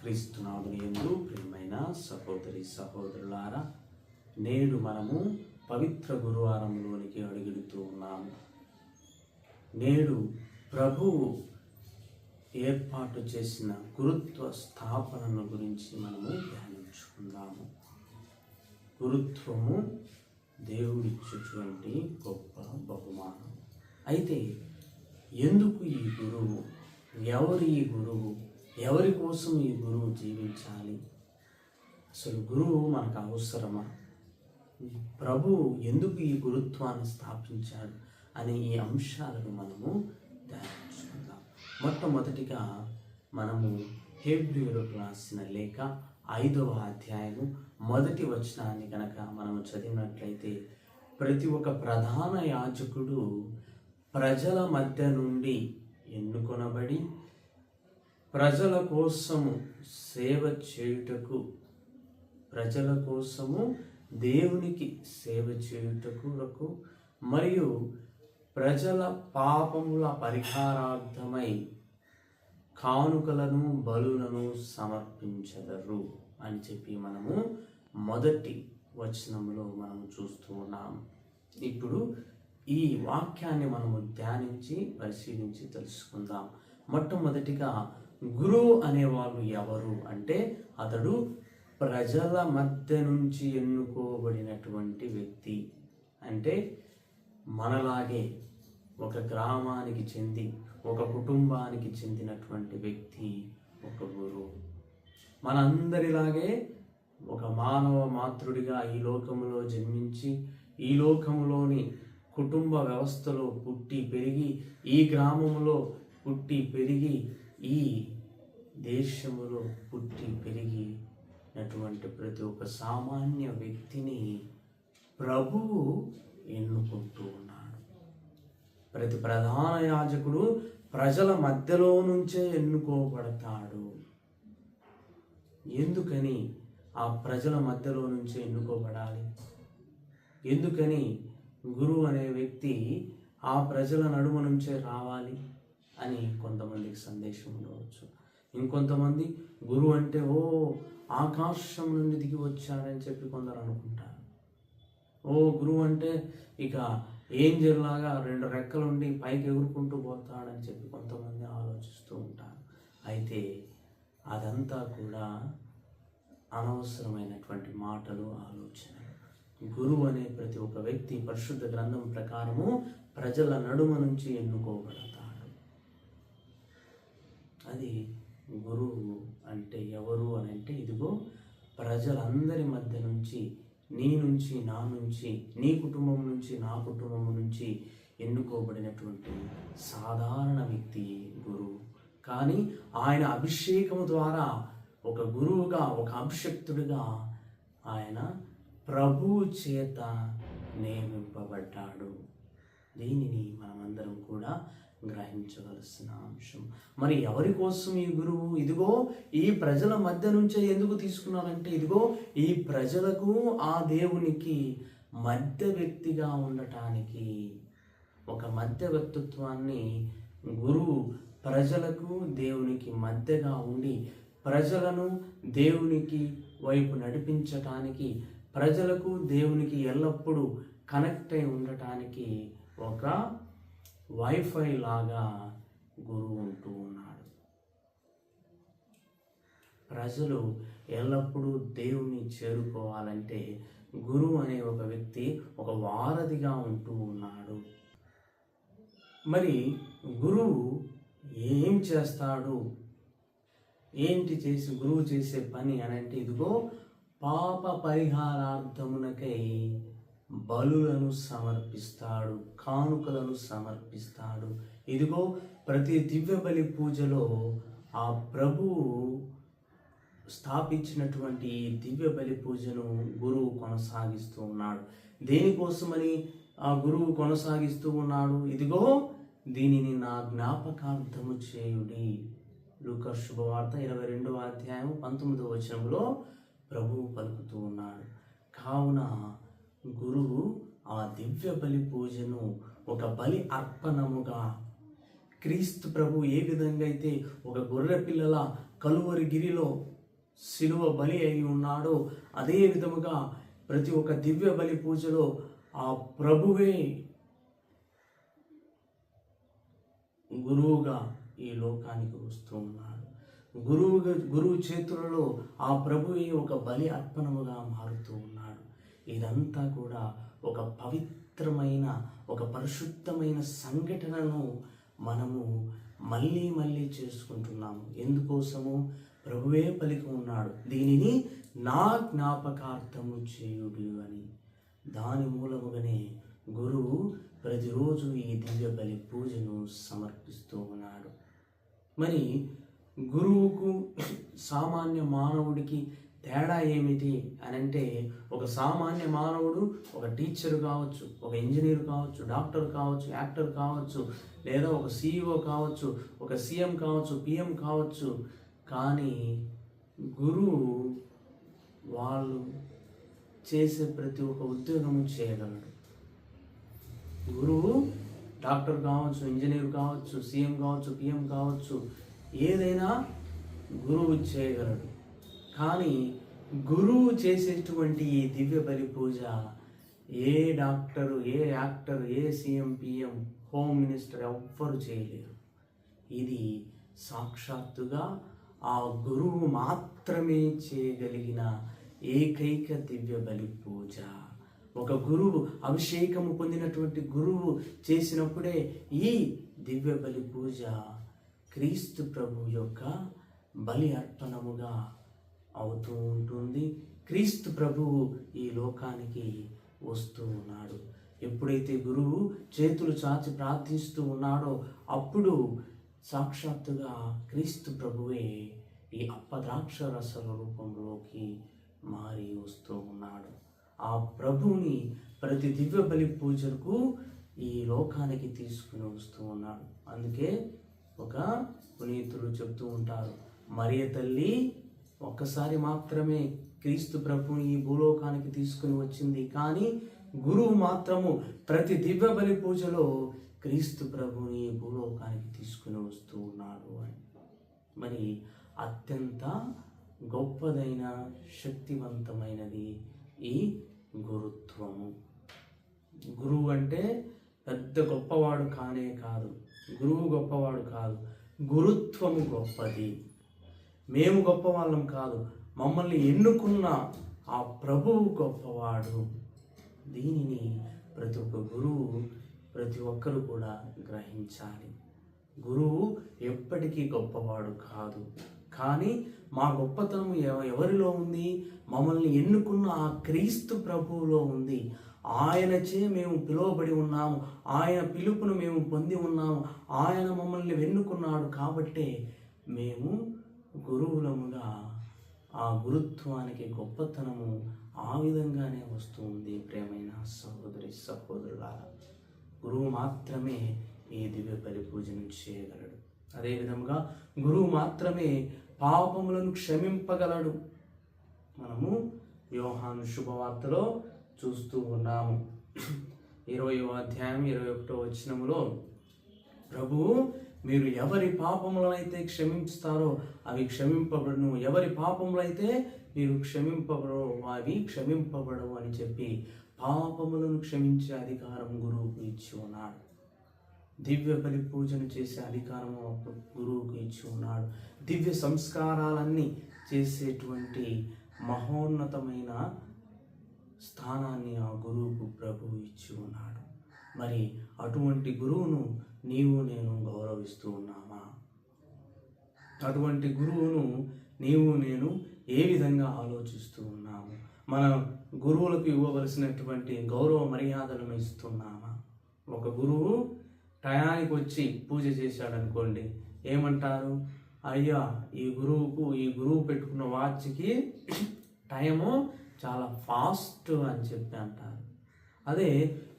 క్రీస్తునాథుని యందు ప్రియమైన సహోదరి సహోదరులారా, నేడు మనము పవిత్ర గురువారంలోనికి అడుగుతూ ఉన్నాము. నేడు ప్రభువు ఏర్పాటు చేసిన గురుత్వ స్థాపనను గురించి మనము ధ్యానించుకుందాము. గురుత్వము దేవుడిచ్చేటువంటి గొప్ప బహుమానం. అయితే ఎందుకు ఈ గురువు? ఎవరు ఈ గురువు? ఎవరి కోసం ఈ గురువు జీవించాలి? అసలు గురువు మనకు అవసరమా? ప్రభువు ఎందుకు ఈ గురుత్వాన్ని స్థాపించాడు అనే ఈ అంశాలను మనము ధ్యానించుకుందాం. మొట్టమొదటిగా మనము హెబ్రీయులకు రాసిన లేఖ 5వ అధ్యాయము 1వ వచనాన్ని కనుక మనము చదివినట్లయితే, ప్రతి ఒక్క ప్రధాన యాజకుడు ప్రజల మధ్య నుండి ఎన్నుకొనబడి ప్రజల కోసము సేవ చేయుటకు, ప్రజల కోసము దేవునికి సేవ చేయుటకు మరియు ప్రజల పాపముల పరిహారార్థమై కానుకలను బలులను సమర్పించదరు అని చెప్పి మనము మొదటి వచనంలో మనము చూస్తూ ఉన్నాము. ఇప్పుడు ఈ వాక్యాన్ని మనము ధ్యానించి పరిశీలించి తెలుసుకుందాం. మొట్టమొదటిగా గురువు అనేవాళ్ళు ఎవరు అంటే, అతడు ప్రజల మధ్య నుంచి ఎన్నుకోబడినటువంటి వ్యక్తి. అంటే మనలాగే ఒక గ్రామానికి చెంది ఒక కుటుంబానికి చెందినటువంటి వ్యక్తి ఒక గురువు. మనందరిలాగే ఒక మానవ మాతృడిగా ఈ లోకములో జన్మించి, ఈ లోకములోని కుటుంబ వ్యవస్థలో పుట్టి పెరిగి, ఈ గ్రామములో పుట్టి పెరిగి, ఈ దేశములో పుట్టి పెరిగినటువంటి ప్రతి ఒక్క సామాన్య వ్యక్తిని ప్రభువు ఎన్నుకుంటూ ఉన్నాడు. ప్రతి ప్రధాన యాజకుడు ప్రజల మధ్యలో నుంచే ఎన్నుకోబడతాడు. ఎందుకని ఆ ప్రజల మధ్యలో నుంచే ఎన్నుకోబడాలి? ఎందుకని గురువు అనే వ్యక్తి ఆ ప్రజల నడుమ నుంచే రావాలి అని కొంతమందికి సందేశం ఉండవచ్చు. ఇంకొంతమంది గురువు అంటే ఆకాశం నుండి దిగి వచ్చాడని చెప్పి కొందరు అనుకుంటారు. గురువు అంటే ఇక ఏంజెల్ లాగా 2 రెక్కలుండి పైకి ఎగురుకుంటూ పోతాడని చెప్పి కొంతమంది ఆలోచిస్తూ ఉంటారు. అయితే అదంతా కూడా అనవసరమైనటువంటి మాటలు, ఆలోచనలు. గురువు అనే ప్రతి ఒక్క వ్యక్తి పరిశుద్ధ గ్రంథం ప్రకారము ప్రజల నడుమ నుంచి ఎన్నుకోబడతాడు. అది గురువు అంటే ఎవరు అని అంటే, ఇదిగో ప్రజలందరి మధ్య నుంచి, నీ నుంచి నా నుంచి, నీ కుటుంబం నుంచి నా కుటుంబం నుంచి ఎన్నుకోబడినటువంటి సాధారణ వ్యక్తి గురువు. కానీ ఆయన అభిషేకము ద్వారా ఒక గురువుగా, ఒక అభిషక్తుడిగా ఆయన ప్రభువు చేత నియమింపబడ్డాడు. దీనిని మనమందరం కూడా గ్రహించవలసిన అంశం. మరి ఎవరి కోసం ఈ గురువు? ఇదిగో ఈ ప్రజల మధ్య నుంచే ఎందుకు తీసుకున్నారంటే, ఇదిగో ఈ ప్రజలకు ఆ దేవునికి మధ్య వ్యక్తిగా ఉండటానికి, ఒక మధ్య వ్యక్తిత్వాన్ని గురువు ప్రజలకు దేవునికి మధ్యగా ఉండి ప్రజలను దేవునికి వైపు నడిపించటానికి, ప్రజలకు దేవునికి ఎల్లప్పుడూ కనెక్ట్ అయి ఉండటానికి ఒక వైఫై లాగా గురువు ఉంటూ ఉన్నాడు. ప్రజలు ఎల్లప్పుడూ దేవుని చేరుకోవాలంటే గురువు అనే ఒక వ్యక్తి ఒక వారధిగా ఉంటూ ఉన్నాడు. మరి గురువు ఏం చేస్తాడు? గురువు చేసే పని అని అంటే, ఇదిగో పాప పరిహారార్థమునకై బలులను సమర్పిస్తాడు, కానుకలను సమర్పిస్తాడు. ఇదిగో ప్రతి దివ్య బలి పూజలో ఆ ప్రభువు స్థాపించినటువంటి ఈ దివ్య బలి పూజను గురువు కొనసాగిస్తూ ఉన్నాడు. దేనికోసమని ఆ గురువు కొనసాగిస్తూ ఉన్నాడు? ఇదిగో దీనిని నా జ్ఞాపకార్థము చేయుడి. లూకా శుభవార్త 22వ అధ్యాయం 19వ వచనంలో ప్రభువు పలుకుతూ ఉన్నాడు. కావున గురువు ఆ దివ్య బలి పూజను ఒక బలి అర్పణముగా, క్రీస్తు ప్రభు ఏ విధంగా అయితే ఒక గొర్రె పిల్లల కలువరి గిరిలో శిలువ బలి అయి ఉన్నాడో అదే విధముగా ప్రతి ఒక్క దివ్య బలి పూజలో ఆ ప్రభువే గురువుగా ఈ లోకానికి వస్తూ ఉన్నాడు. గురువు చేతులలో ఆ ప్రభువే ఒక బలి అర్పణముగా మారుతూ ఉన్నాడు. ఇదంతా కూడా ఒక పవిత్రమైన, ఒక పరిశుద్ధమైన సంఘటనను మనము మళ్ళీ మళ్ళీ చేసుకుంటున్నాము. ఎందుకోసము? ప్రభువే పలికి ఉన్నాడు, దీనిని నా జ్ఞాపకార్థము చేయుడు అని. దాని మూలముగానే గురువు ప్రతిరోజు ఈ దివ్య బలి పూజను సమర్పిస్తూ ఉన్నాడు. మరి గురువుకు సామాన్య మానవుడికి తేడా ఏమిటి అని అంటే, ఒక సామాన్య మానవుడు ఒక టీచర్ కావచ్చు, ఒక ఇంజనీర్ కావచ్చు, డాక్టర్ కావచ్చు, యాక్టర్ కావచ్చు, లేదా ఒక CEO కావచ్చు, ఒక CM కావచ్చు, PM కావచ్చు. కానీ గురువు వాళ్ళు చేసే ప్రతి ఒక్క ఉద్యోగము చేయగలడు. గురువు డాక్టర్ కావచ్చు, ఇంజనీర్ కావచ్చు, CM కావచ్చు, PM కావచ్చు, ఏదైనా గురువు చేయగలడు. కానీ గురువు చేసేటువంటి ఈ దివ్య బలి పూజ ఏ డాక్టరు, ఏ యాక్టర్, ఏ CM, PM, హోమ్ మినిస్టర్ ఎవ్వరు చేయలేరు. ఇది సాక్షాత్తుగా ఆ గురువు మాత్రమే చేయగలిగిన ఏకైక దివ్య బలి పూజ. ఒక గురువు, అభిషేకము పొందినటువంటి గురువు చేసినప్పుడే ఈ దివ్య బలి పూజ క్రీస్తు ప్రభు యొక్క బలి అర్పణముగా అవుతూ ఉంటుంది. క్రీస్తు ప్రభువు ఈ లోకానికి వస్తూ ఉన్నాడు. ఎప్పుడైతే గురువు చేతులు చాచి ప్రార్థిస్తూ ఉన్నాడో అప్పుడు సాక్షాత్తుగా క్రీస్తు ప్రభువే ఈ అప్పద్రాక్ష రసల రూపంలోకి మారి వస్తూ ఉన్నాడు. ఆ ప్రభువుని ప్రతి దివ్య బలి పూజకు ఈ లోకానికి తీసుకుని వస్తూ ఉన్నాడు. అందుకే ఒక పునీతులు చెప్తూ ఉంటారు, మరియ తల్లి ఒక్కసారి మాత్రమే క్రీస్తు ప్రభువుని ఈ భూలోకానికి తీసుకుని వచ్చింది, కానీ గురువు మాత్రము ప్రతి దివ్య బలి పూజలో క్రీస్తు ప్రభువుని ఈ భూలోకానికి తీసుకుని వస్తూ ఉన్నాడు అని. మరి అత్యంత గొప్పదైన, శక్తివంతమైనది ఈ గురుత్వము. గురువు అంటే పెద్ద గొప్పవాడు కానే కాదు, గురువు గొప్పవాడు కాదు, గురుత్వము గొప్పది. మేము గొప్పవాళ్ళం కాదు, మమ్మల్ని ఎన్నుకున్న ఆ ప్రభువు గొప్పవాడు. దీనిని ప్రతి ఒక్క గురువు, ప్రతి ఒక్కరు కూడా గ్రహించాలి. గురువు ఎప్పటికీ గొప్పవాడు కాదు, కానీ మా గొప్పతనం ఎవరిలో ఉంది? మమ్మల్ని ఎన్నుకున్న ఆ క్రీస్తు ప్రభువులో ఉంది. ఆయనచే మేము పిలువబడి ఉన్నాము, ఆయన పిలుపును మేము పొంది ఉన్నాము, ఆయన మమ్మల్ని ఎన్నుకున్నాడు. కాబట్టే మేము గురువులముగా ఆ గురుత్వానికి గొప్పతనము ఆ విధంగానే వస్తుంది. ప్రేమైన సహోదరి సహోదరులారా, గురువు మాత్రమే ఈ దివ్య బలి పూజను చేయగలడు. అదేవిధంగా గురువు మాత్రమే పాపములను క్షమింపగలడు. మనము యోహాను శుభవార్తలో చూస్తూ ఉన్నాము. 20వ అధ్యాయం 21వ వచనములో ప్రభువు, మీరు ఎవరి పాపములనైతే క్షమించుతారో అవి క్షమింపబడును, ఎవరి పాపములైతే మీరు క్షమింపబడో అవి క్షమింపబడవు అని చెప్పి పాపములను క్షమించే అధికారం గురువుకు ఇచ్చి ఉన్నాడు. దివ్య బలి పూజను చేసే అధికారము గురువుకు ఇచ్చి ఉన్నాడు. దివ్య సంస్కారాలన్నీ చేసేటువంటి మహోన్నతమైన స్థానాన్ని ఆ గురువుకు ప్రభువు ఇచ్చి ఉన్నాడు. మరి అటువంటి గురువును నీవు నేను గౌరవిస్తూ ఉన్నామా? అటువంటి గురువును నీవు నేను ఏ విధంగా ఆలోచిస్తూ ఉన్నాము? మన గురువులకు ఇవ్వవలసినటువంటి గౌరవ మర్యాదలను ఇస్తున్నామా? ఒక గురువు టయానికి వచ్చి పూజ చేశాడనుకోండి, ఏమంటారు? అయ్యా, ఈ గురువు పెట్టుకున్న వాచ్కి టైము చాలా ఫాస్ట్ అని చెప్పి అంటారు. అదే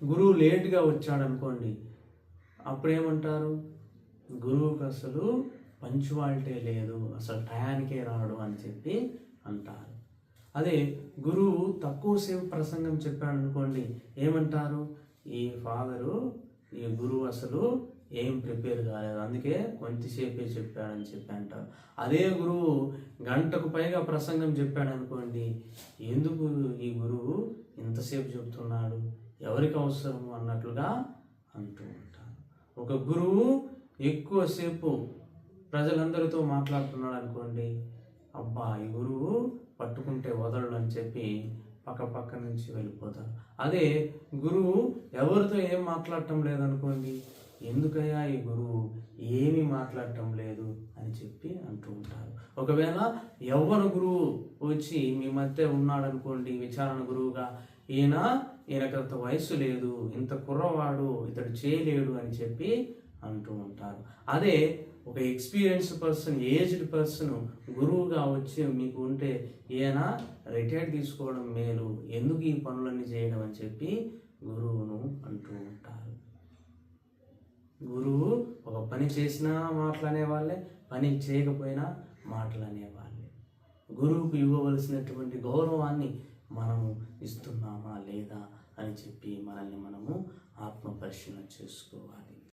గురువు లేట్గా వచ్చాడనుకోండి, అప్పుడేమంటారు? గురువుకి అసలు పంచువాలిటీ లేదు, అసలు టయానికే రాడు అని చెప్పి అంటారు. అదే గురువు తక్కువసేపు ప్రసంగం చెప్పాడు అనుకోండి, ఏమంటారు? ఈ గురువు అసలు ఏం ప్రిపేర్ కాలేదు, అందుకే కొంతసేపే చెప్పాడని చెప్పి అంటారు. అదే గురువు గంటకు పైగా ప్రసంగం చెప్పాడు అనుకోండి, ఎందుకు ఈ గురువు ఇంతసేపు చెప్తున్నాడు, ఎవరికి అవసరము అన్నట్లుగా అంటూ ఉంటారు. ఒక గురువు ఎక్కువసేపు ప్రజలందరితో మాట్లాడుతున్నాడు అనుకోండి, అబ్బా ఈ గురువు పట్టుకుంటే వదలడు అని చెప్పి పక్క నుంచి వెళ్ళిపోతారు. అదే గురువు ఎవరితో ఏం మాట్లాడటం లేదనుకోండి, ఎందుకయ్యా ఈ గురువు ఏమీ మాట్లాడటం లేదు అని చెప్పి అంటూ ఉంటారు. ఒకవేళ యవ్వన గురువు వచ్చి మీ మధ్య ఉన్నాడనుకోండి, విచారణ గురువుగా, ఈయనకంత వయసు లేదు, ఇంత కుర్రవాడు, ఇతడు చేయలేడు అని చెప్పి అంటూ ఉంటారు. అదే ఒక ఎక్స్పీరియన్స్ పర్సన్, ఏజ్డ్ పర్సన్ గురువుగా వచ్చి మీకు ఉంటే, ఈయన రిటైర్డ్ తీసుకోవడం మేలు, ఎందుకు ఈ పనులన్నీ చేయడం అని చెప్పి గురువును అంటూ ఉంటారు. గురువు ఒక పని చేసినా మాటలనే వాళ్ళే, పని చేయకపోయినా మాటలనే వాళ్ళే. గురువుకు ఇవ్వవలసినటువంటి గౌరవాన్ని మనము ఇస్తున్నామా లేదా అని చెప్పి మనల్ని మనము ఆత్మ పరిశీలన చేసుకోవాలి.